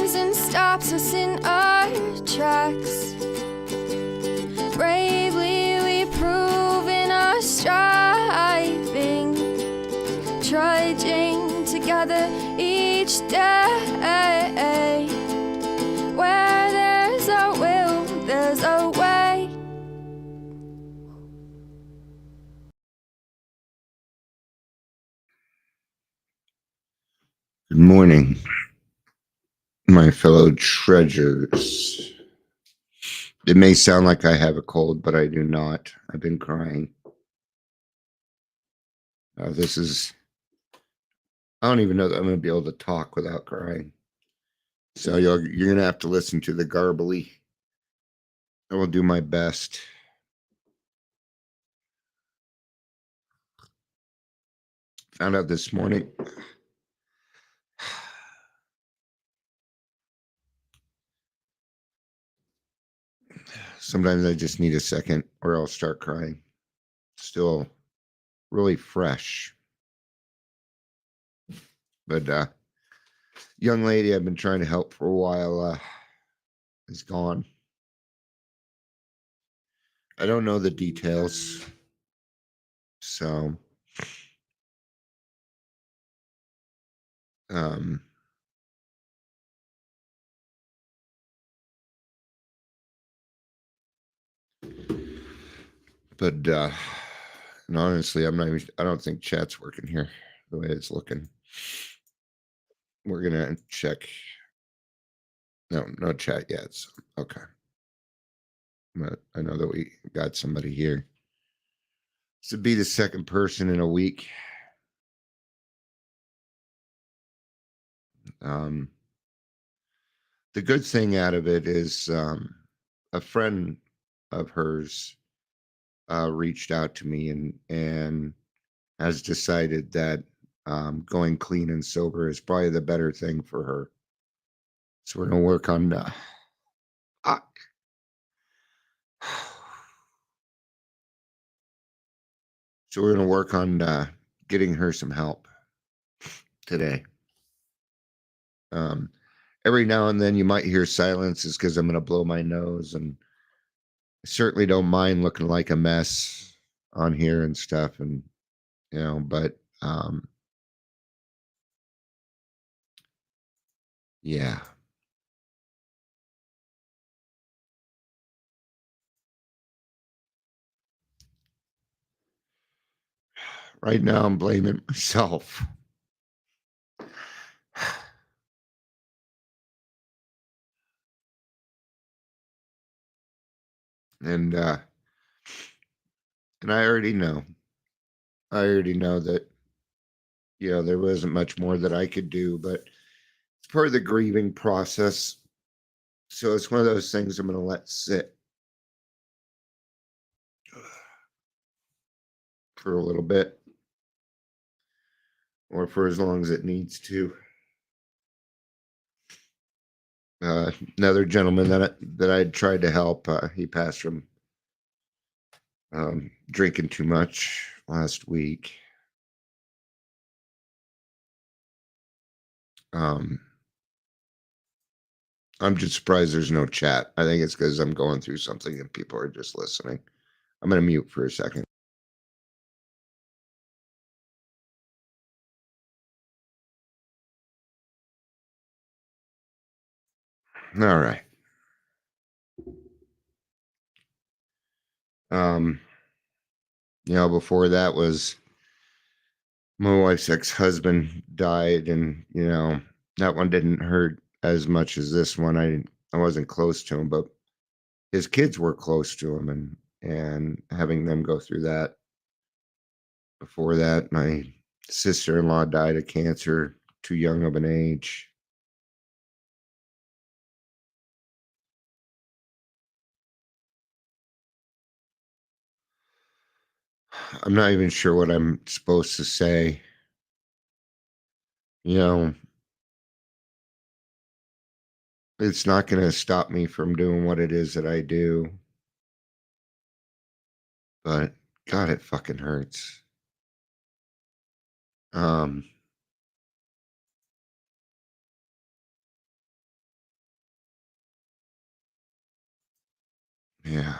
reason stops us in our tracks. Bravely we prove in our striving, trudging together each day. Where there's a will, there's a way. Good morning, my fellow treasures. It may sound like I have a cold, but I do not. I've been crying. I don't even know that I'm going to be able to talk without crying. So you're going to have to listen to the garbly. I will do my best. Found out this morning. Sometimes I just need a second or I'll start crying. Still really fresh. But young lady I've been trying to help for a while is gone. I don't know the details. So um But and honestly, I don't think chat's working here the way it's looking. We're gonna check. No chat yet. So, okay. But I know that we got somebody here. This would be the second person in a week. The good thing out of it is a friend of hers reached out to me and has decided that going clean and sober is probably the better thing for her. So we're gonna work on so we're gonna work on getting her some help today. Every now and then you might hear silences because I'm gonna blow my nose, and I certainly don't mind looking like a mess on here and stuff, and but yeah. Right now I'm blaming myself. And I already know. I already know that there wasn't much more that I could do, but it's part of the grieving process. So it's one of those things I'm going to let sit for a little bit, or for as long as it needs to. Another gentleman that I tried to help, he passed from drinking too much last week. I'm just surprised there's no chat. I think it's because I'm going through something and people are just listening. I'm going to mute for a second. All right. Before that was my wife's ex-husband died, and that one didn't hurt as much as this one. I wasn't close to him, but his kids were close to him, and having them go through that. Before that, my sister-in-law died of cancer, too young of an age. I'm not even sure what I'm supposed to say. It's not going to stop me from doing what it is that I do. But God, it fucking hurts. Yeah.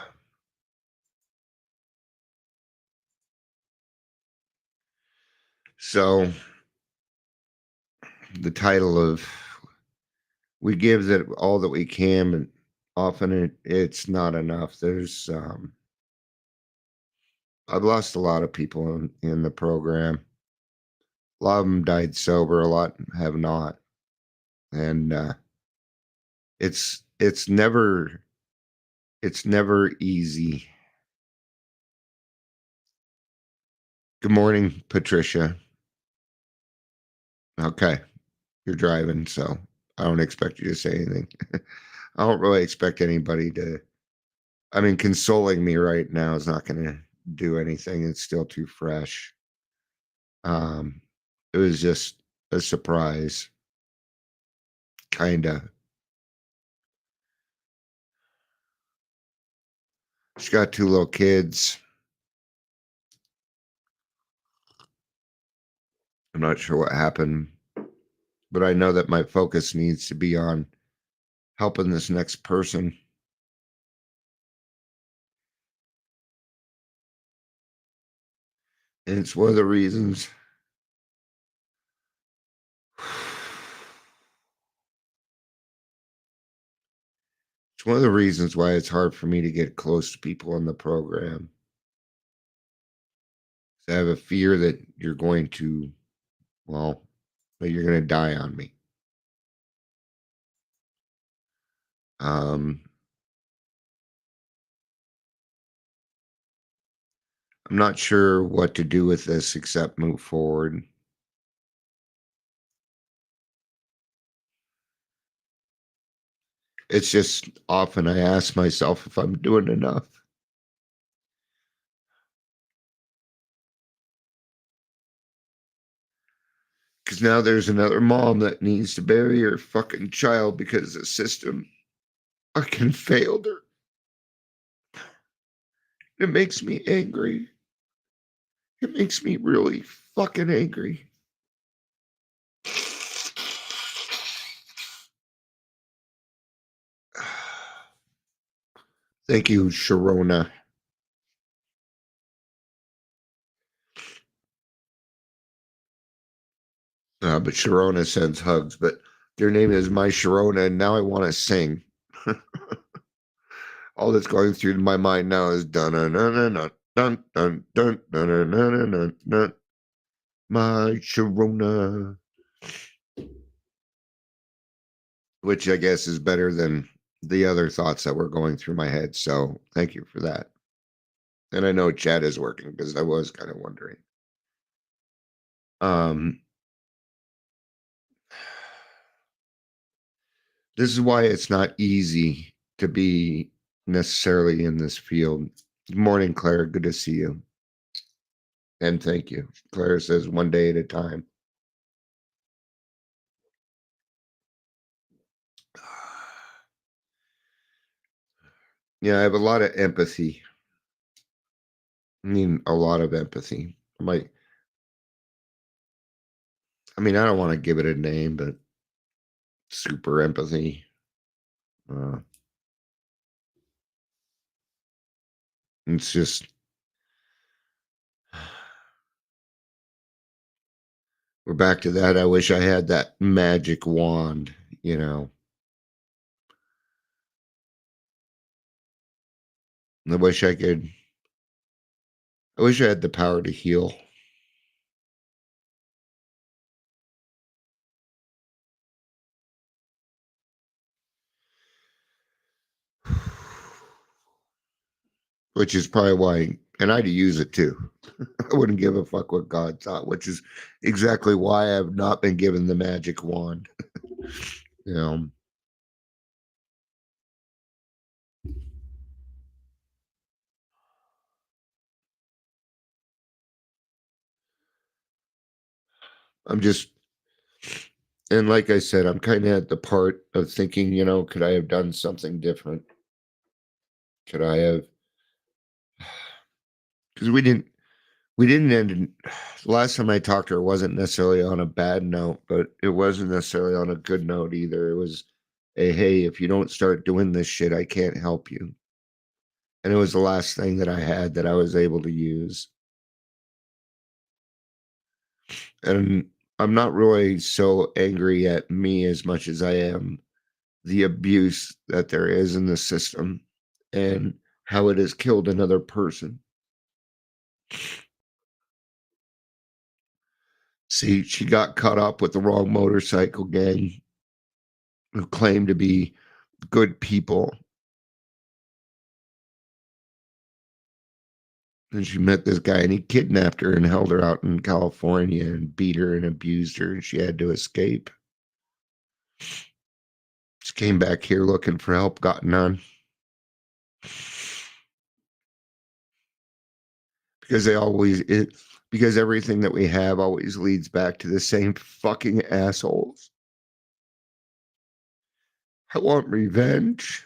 So the title of we give that all that we can, but often it's not enough. I've lost a lot of people in the program. A lot of them died sober, a lot have not. And it's never easy. Good morning, Patricia. Okay, you're driving, so I don't expect you to say anything. I don't really expect anybody to. I mean, consoling me right now is not going to do anything. It's still too fresh. Um, it was just a surprise, kind of. She's got two little kids. I'm not sure what happened, but I know that my focus needs to be on helping this next person. And it's one of the reasons. It's one of the reasons why it's hard for me to get close to people in the program. I have a fear that you're going to, well, that you're going to die on me. Um, I'm not sure what to do with this except move forward. It's just often I ask myself if I'm doing enough. Because now there's another mom that needs to bury her fucking child because the system fucking failed her. It makes me angry. It makes me really fucking angry. Thank you, Sharona. But Sharona sends hugs, but their name is My Sharona, and now I want to sing. All that's going through my mind now is dun dun dun dun dun dun dun dun dun dun dun. My Sharona, which I guess is better than the other thoughts that were going through my head. So thank you for that. And I know chat is working because I was kind of wondering. Um, this is why it's not easy to be necessarily in this field. Good morning, Claire. Good to see you. And thank you. Claire says one day at a time. Yeah, I have a lot of empathy. I mean, a lot of empathy. I mean, I don't want to give it a name, but super empathy. Uh, it's just, we're back to that. I wish I had that magic wand, you know. I wish I could, I wish I had the power to heal. Which is probably why, and I'd use it too. I wouldn't give a fuck what God thought, which is exactly why I've not been given the magic wand. You know, I'm just, and like I said, I'm kind of at the part of thinking, you know, could I have done something different? Could I have, because we didn't end last time I talked to her wasn't necessarily on a bad note, but it wasn't necessarily on a good note either. It was a hey, if you don't start doing this shit, I can't help you. And it was the last thing that I had that I was able to use. And I'm not really so angry at me as much as I am the abuse that there is in the system and how it has killed another person. See, she got caught up with the wrong motorcycle gang who claimed to be good people. And she met this guy and he kidnapped her and held her out in California and beat her and abused her, and she had to escape. She came back here looking for help, got none. Because because everything that we have always leads back to the same fucking assholes. I want revenge.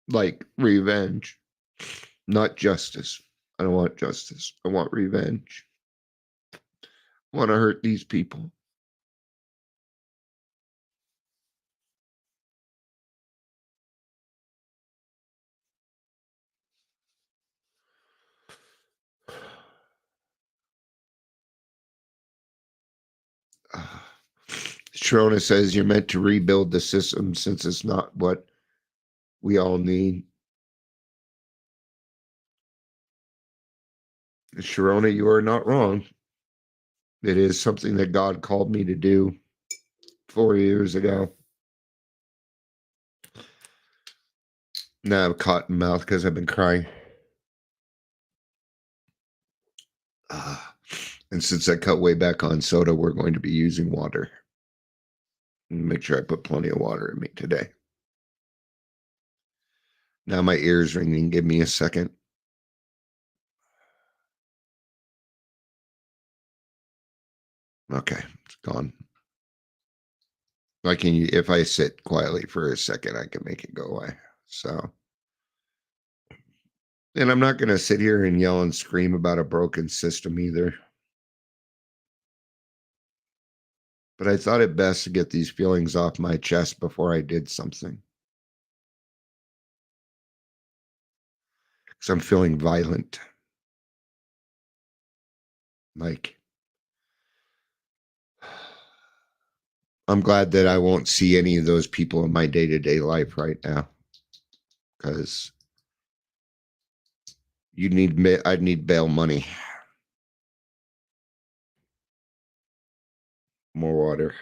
Like revenge, not justice. I don't want justice. I want revenge. I want to hurt these people. Sharona says you're meant to rebuild the system since it's not what we all need. Sharona, you are not wrong. It is something that God called me to do 4 years ago. Now I'm cotton mouth because I've been crying. And since I cut way back on soda, we're going to be using water. Make sure I put plenty of water in me today. Now my ear's ringing. Give me a second. Okay, it's gone. If I sit quietly for a second, I can make it go away. So, and I'm not going to sit here and yell and scream about a broken system either. But I thought it best to get these feelings off my chest before I did something. Because I'm feeling violent. Like, I'm glad that I won't see any of those people in my day-to-day life right now. Because I'd need bail money. More water.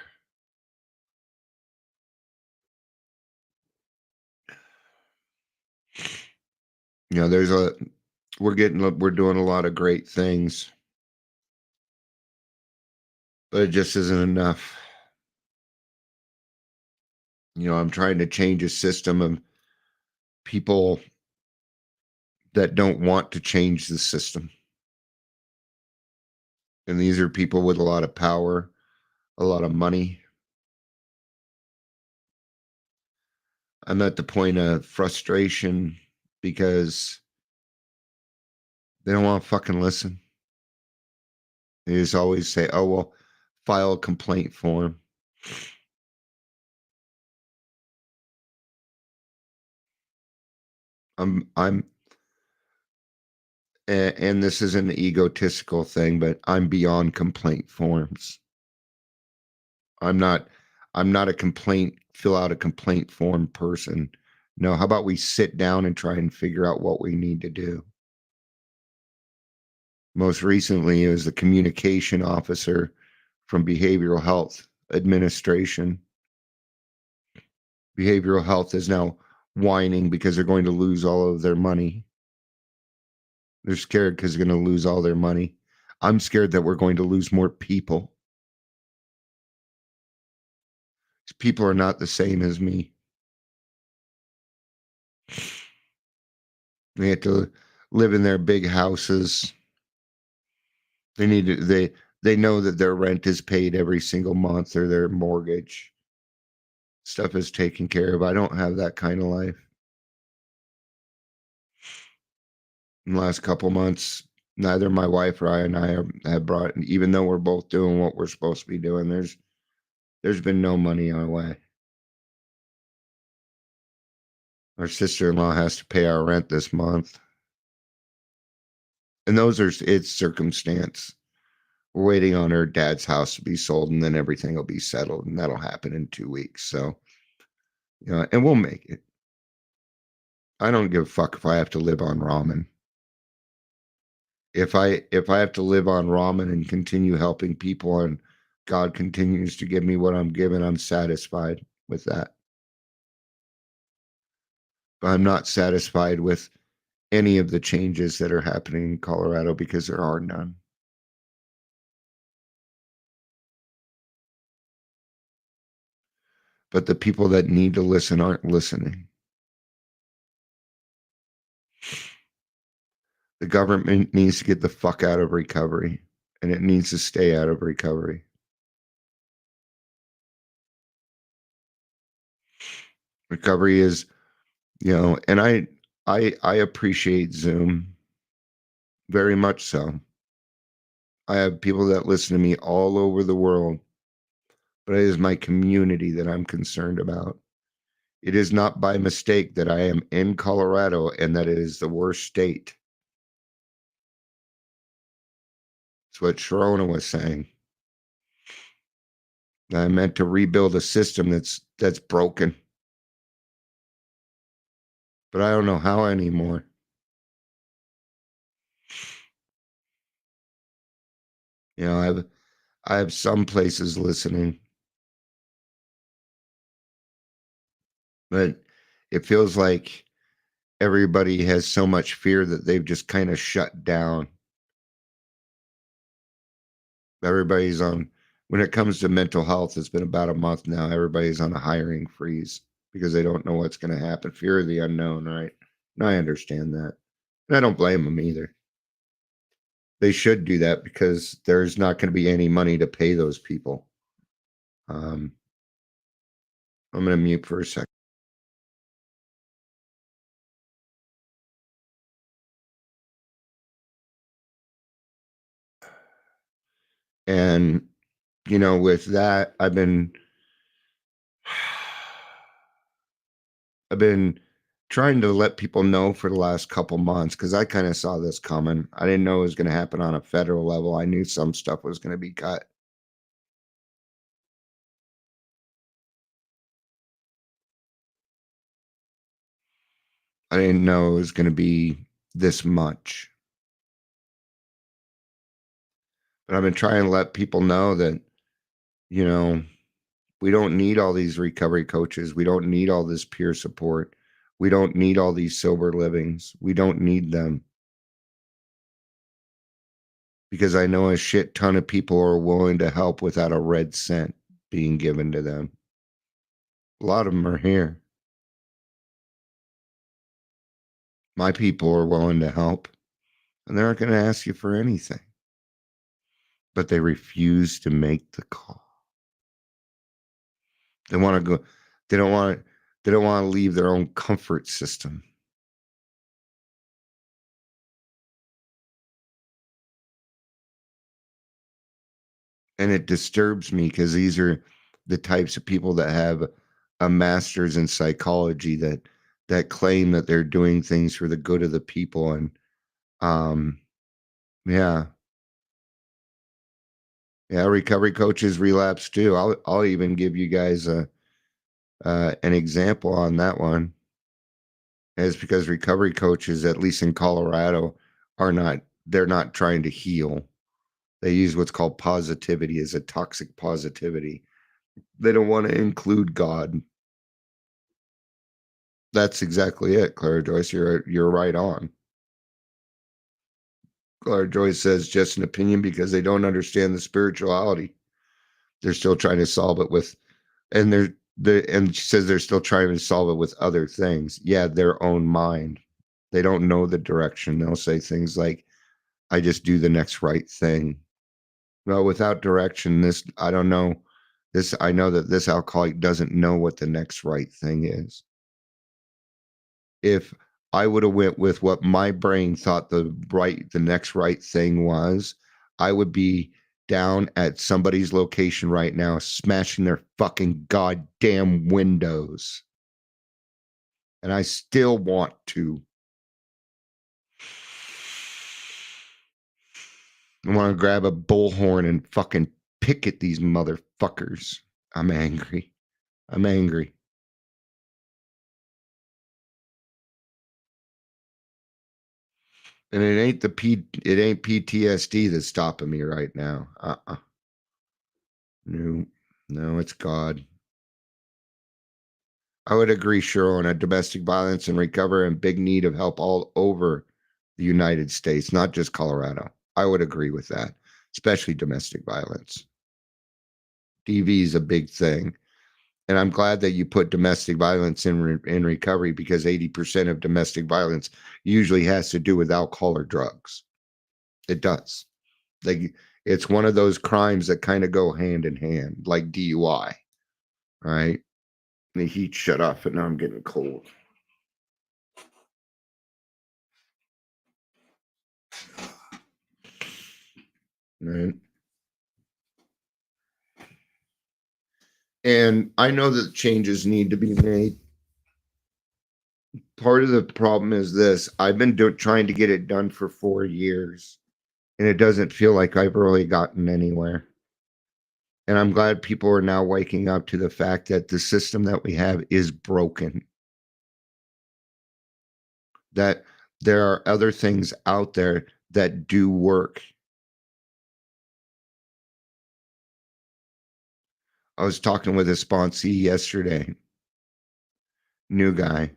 You know, we're doing a lot of great things, but it just isn't enough. You know, I'm trying to change a system of people that don't want to change the system. And these are people with a lot of power, a lot of money. I'm at the point of frustration because they don't want to fucking listen. They just always say, oh, well, file a complaint form. I'm and this is an egotistical thing, but I'm beyond complaint forms. I'm not fill out a complaint form person. No, how about we sit down and try and figure out what we need to do? Most recently, it was the communication officer from Behavioral Health Administration. Behavioral Health is now whining because they're going to lose all of their money. They're scared because they're going to lose all their money. I'm scared that we're going to lose more people. People are not the same as me. They have to live in their big houses. They know that their rent is paid every single month, or their mortgage stuff is taken care of. I don't have that kind of life. In the last couple months, neither my wife or I and I have brought, even though we're both doing what we're supposed to be doing, there's been no money our way. Our sister-in-law has to pay our rent this month. And it's circumstance. We're waiting on her dad's house to be sold, and then everything will be settled, and that'll happen in 2 weeks. So, and we'll make it. I don't give a fuck if I have to live on ramen. If I have to live on ramen and continue helping people, and God continues to give me what I'm given, I'm satisfied with that. But I'm not satisfied with any of the changes that are happening in Colorado because there are none. But the people that need to listen aren't listening. The government needs to get the fuck out of recovery, and it needs to stay out of recovery. Recovery is, and I appreciate Zoom very much so. I have people that listen to me all over the world, but it is my community that I'm concerned about. It is not by mistake that I am in Colorado and that it is the worst state. It's what Sharona was saying. I meant to rebuild a system that's broken. But I don't know how anymore. I have some places listening, but it feels like everybody has so much fear that they've just kind of shut down. Everybody's when it comes to mental health, it's been about a month now. Everybody's on a hiring freeze because they don't know what's going to happen. Fear of the unknown, right? And I understand that. And I don't blame them either. They should do that because there's not going to be any money to pay those people. I'm going to mute for a second. And, with that, I've been trying to let people know for the last couple months because I kind of saw this coming. I didn't know it was going to happen on a federal level. I knew some stuff was going to be cut. I didn't know it was going to be this much. But I've been trying to let people know that, we don't need all these recovery coaches. We don't need all this peer support. We don't need all these sober livings. We don't need them. Because I know a shit ton of people are willing to help without a red cent being given to them. A lot of them are here. My people are willing to help, and they're not going to ask you for anything. But they refuse to make the call. They want to go. They don't want to leave their own comfort system. And it disturbs me because these are the types of people that have a master's in psychology that claim that they're doing things for the good of the people. And yeah, recovery coaches relapse too. I'll even give you guys an example on that one. It's because recovery coaches, at least in Colorado, they're not trying to heal. They use what's called positivity as a toxic positivity. They don't want to include God. That's exactly it, Clara Joyce. You're right on. Clara Joyce says just an opinion because they don't understand the spirituality. They're still trying to solve it with, and she says they're still trying to solve it with other things. Yeah, their own mind. They don't know the direction. They'll say things like, I just do the next right thing. Well, without direction, I don't know. I know that this alcoholic doesn't know what the next right thing is. If I would have went with what my brain thought the next right thing was. I would be down at somebody's location right now, smashing their fucking goddamn windows. And I still want to. I want to grab a bullhorn and fucking pick at these motherfuckers. I'm angry. I'm angry. And it ain't it ain't PTSD that's stopping me right now. No, it's God. I would agree, Cheryl, on a domestic violence and recovery and big need of help all over the United States, not just Colorado. I would agree with that, especially domestic violence. DV is a big thing. And I'm glad that you put domestic violence in recovery, because 80% of domestic violence usually has to do with alcohol or drugs. It does. Like, it's one of those crimes that kind of go hand in hand, like DUI, right? The heat shut off, and now I'm getting cold. Right. And I know that changes need to be made. Part of the problem is this: I've been trying to get it done for 4 years, and it doesn't feel like I've really gotten anywhere. And I'm glad people are now waking up to the fact that the system that we have is broken. That there are other things out there that do work. I was talking with a sponsee yesterday, new guy,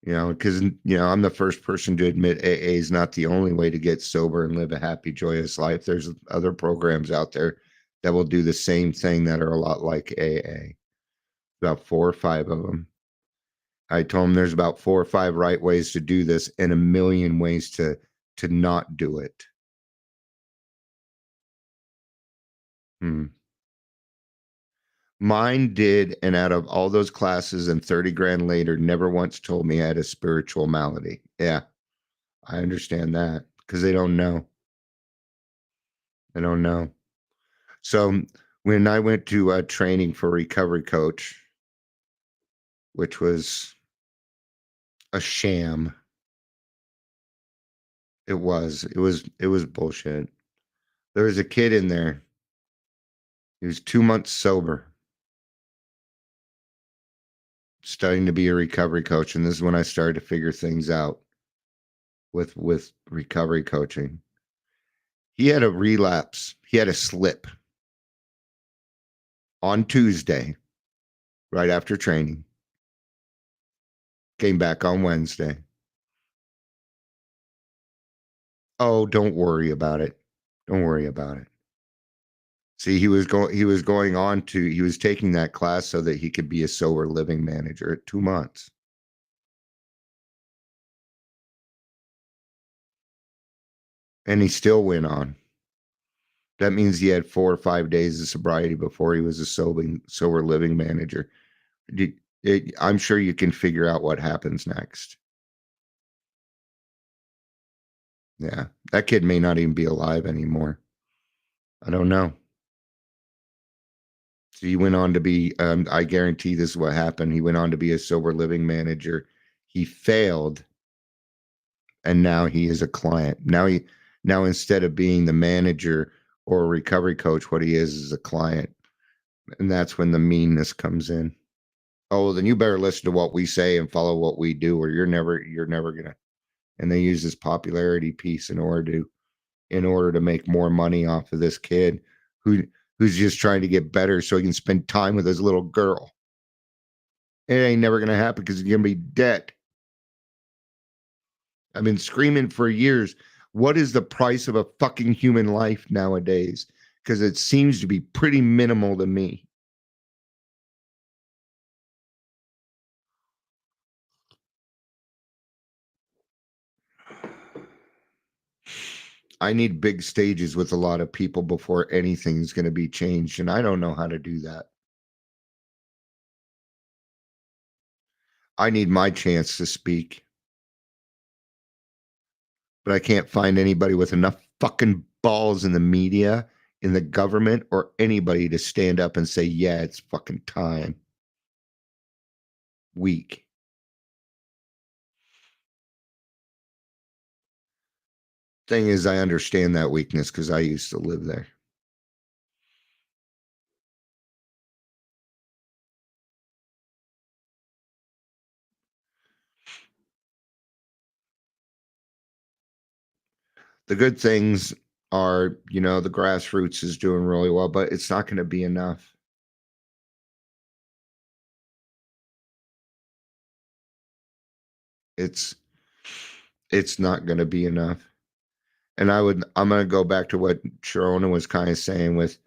because, I'm the first person to admit AA is not the only way to get sober and live a happy, joyous life. There's other programs out there that will do the same thing that are a lot like AA. About 4 or 5 of them. I told him there's about 4 or 5 right ways to do this and a million ways to not do it. Mine did, and out of all those classes and 30 grand later, never once told me I had a spiritual malady. Yeah, I understand that, because they don't know. They don't know. So when I went to training for recovery coach, which was a sham, it was bullshit. There was a kid in there. He was 2 months sober, studying to be a recovery coach, and this is when I started to figure things out with recovery coaching. He had a relapse. He had a slip on Tuesday, right after training. Came back on Wednesday. Oh, don't worry about it. Don't worry about it. See, he was taking that class so that he could be a sober living manager at 2 months. And he still went on. That means he had 4 or 5 days of sobriety before he was a sober living manager. I'm sure you can figure out what happens next. Yeah, that kid may not even be alive anymore. I don't know. So he went on to be, I guarantee this is what happened. He went on to be a sober living manager. He failed, and now he is a client. Now instead of being the manager or a recovery coach, what he is a client. And that's when the meanness comes in. Oh, then you better listen to what we say and follow what we do, or you're never gonna. And they use this popularity piece in order to make more money off of this kid who's just trying to get better so he can spend time with his little girl. It ain't never gonna happen because he's gonna be dead. I've been screaming for years. What is the price of a fucking human life nowadays? Because it seems to be pretty minimal to me. I need big stages with a lot of people before anything's going to be changed, and I don't know how to do that. I need my chance to speak. but I can't find anybody with enough fucking balls in the media, in the government, or anybody to stand up and say, yeah, it's fucking time. Weak. Thing is, I understand that weakness because I used to live there. The good things are, the grassroots is doing really well, but it's not going to be enough. It's not going to be enough. And I'm going to go back to what Sharona was kind of saying with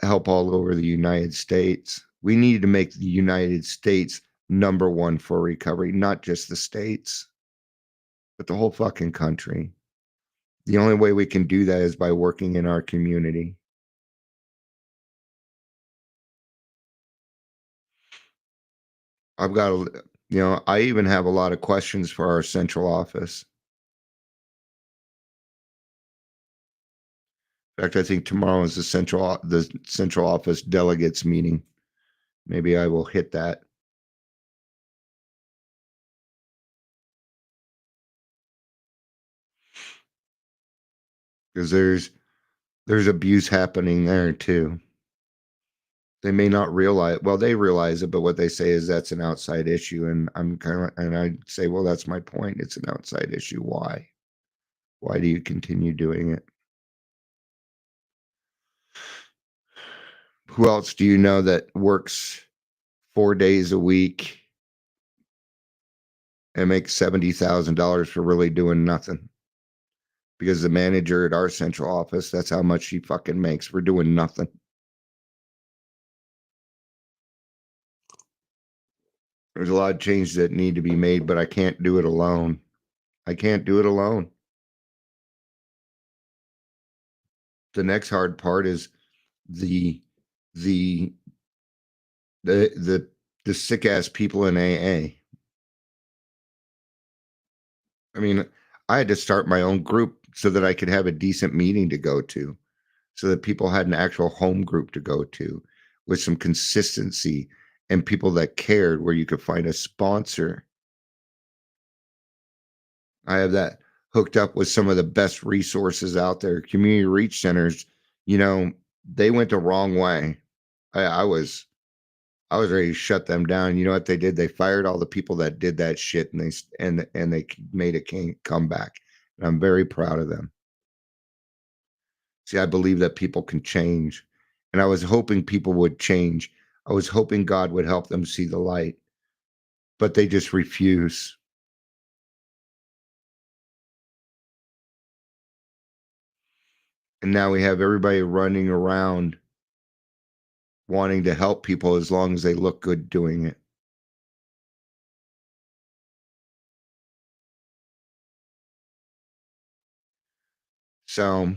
help all over the United States. We need to make the United States number one for recovery, not just the states, but the whole fucking country. The only way we can do that is by working in our community. I've got, I even have a lot of questions for our central office. In fact, I think tomorrow is the central office delegates meeting. Maybe I will hit that. Because there's abuse happening there too. They may not realize, well, they realize it, but what they say is that's an outside issue. And I say, well, that's my point. It's an outside issue. Why? Why do you continue doing it? Who else do you know that works 4 days a week and makes $70,000 for really doing nothing? Because the manager at our central office, that's how much she fucking makes for doing nothing. There's a lot of changes that need to be made, but I can't do it alone. I can't do it alone. The next hard part is the sick ass people in AA. I mean, I had to start my own group so that I could have a decent meeting to go to, so that people had an actual home group to go to with some consistency and people that cared, where you could find a sponsor. I have that hooked up with some of the best resources out there. Community reach centers, they went the wrong way. I was ready to shut them down. You know what they did? They fired all the people that did that shit, and they made a comeback. And I'm very proud of them. See, I believe that people can change, and I was hoping people would change. I was hoping God would help them see the light, but they just refuse. And now we have everybody running around wanting to help people as long as they look good doing it. So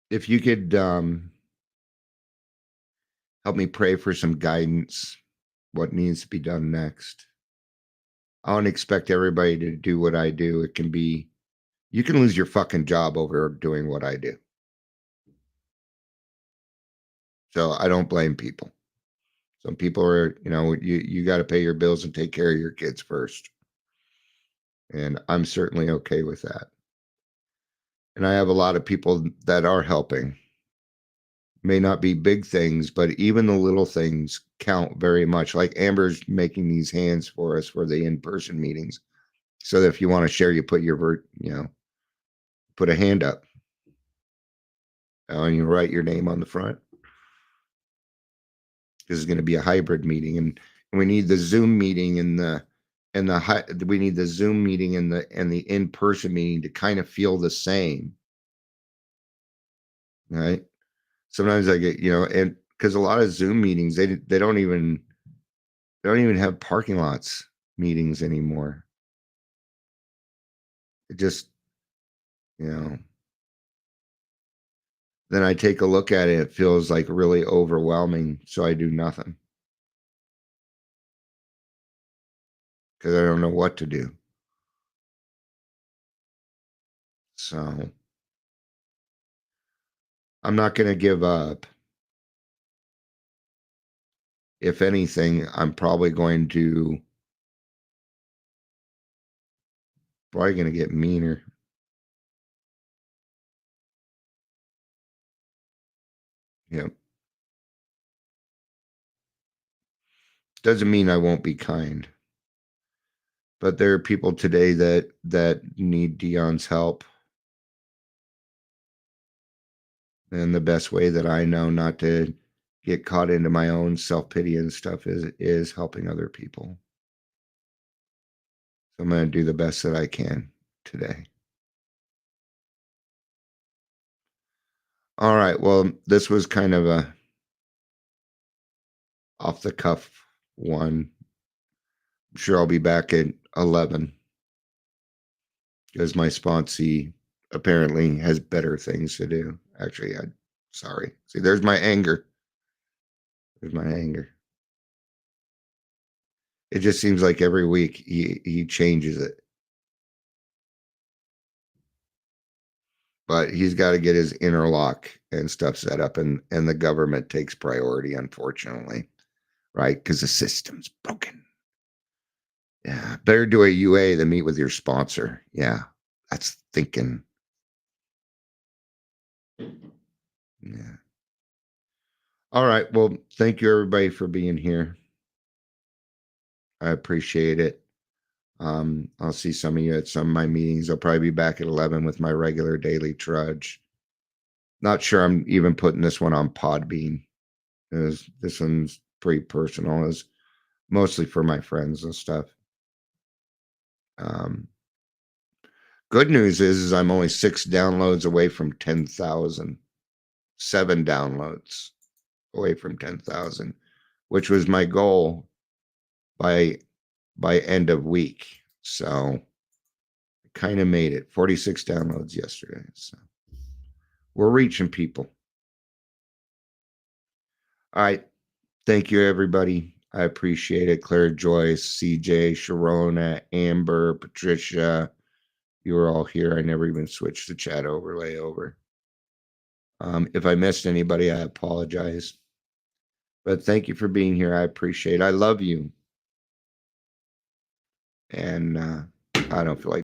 if you could help me pray for some guidance, what needs to be done next. I don't expect everybody to do what I do. It can be, you can lose your fucking job over doing what I do. So I don't blame people. Some people are, you got to pay your bills and take care of your kids first. And I'm certainly okay with that. And I have a lot of people that are helping. May not be big things, but even the little things count very much. Like Amber's making these hands for us for the in-person meetings. So that if you want to share, you put put a hand up. And you write your name on the front. This is going to be a hybrid meeting, and we need the Zoom meeting we need the Zoom meeting and the in-person meeting to kind of feel the same. Right? Sometimes I get, and because a lot of Zoom meetings, they don't even have parking lots meetings anymore. It just, then I take a look at it, it feels like really overwhelming. So I do nothing. because I don't know what to do. So I'm not going to give up. If anything, I'm probably going to get meaner. Yep. Doesn't mean I won't be kind. But there are people today that need Dion's help. And the best way that I know not to get caught into my own self-pity and stuff is helping other people. So I'm going to do the best that I can today. All right. Well, this was kind of a off the cuff one. I'm sure I'll be back at 11 because my sponsee apparently has better things to do. Actually, sorry. See, there's my anger. There's my anger. It just seems like every week he changes it. But he's got to get his interlock and stuff set up, and the government takes priority, unfortunately, right? Because the system's broken. Yeah, better do a UA than meet with your sponsor. Yeah, that's thinking. Yeah. All right. Well, thank you everybody for being here. I appreciate it. I'll see some of you at some of my meetings. I'll probably be back at 11 with my regular daily trudge. Not sure I'm even putting this one on Podbean. This one's pretty personal. It's mostly for my friends and stuff. Good news is I'm only 6 downloads away from 10,000. 7 downloads away from 10,000, which was my goal by end of week. So kind of made it. 46 downloads yesterday. So we're reaching people. All right. Thank you, everybody. I appreciate it. Claire, Joyce, CJ, Sharona, Amber, Patricia. You were all here. I never even switched the chat overlay over. If I missed anybody, I apologize. But thank you for being here. I appreciate it. I love you. And I don't feel like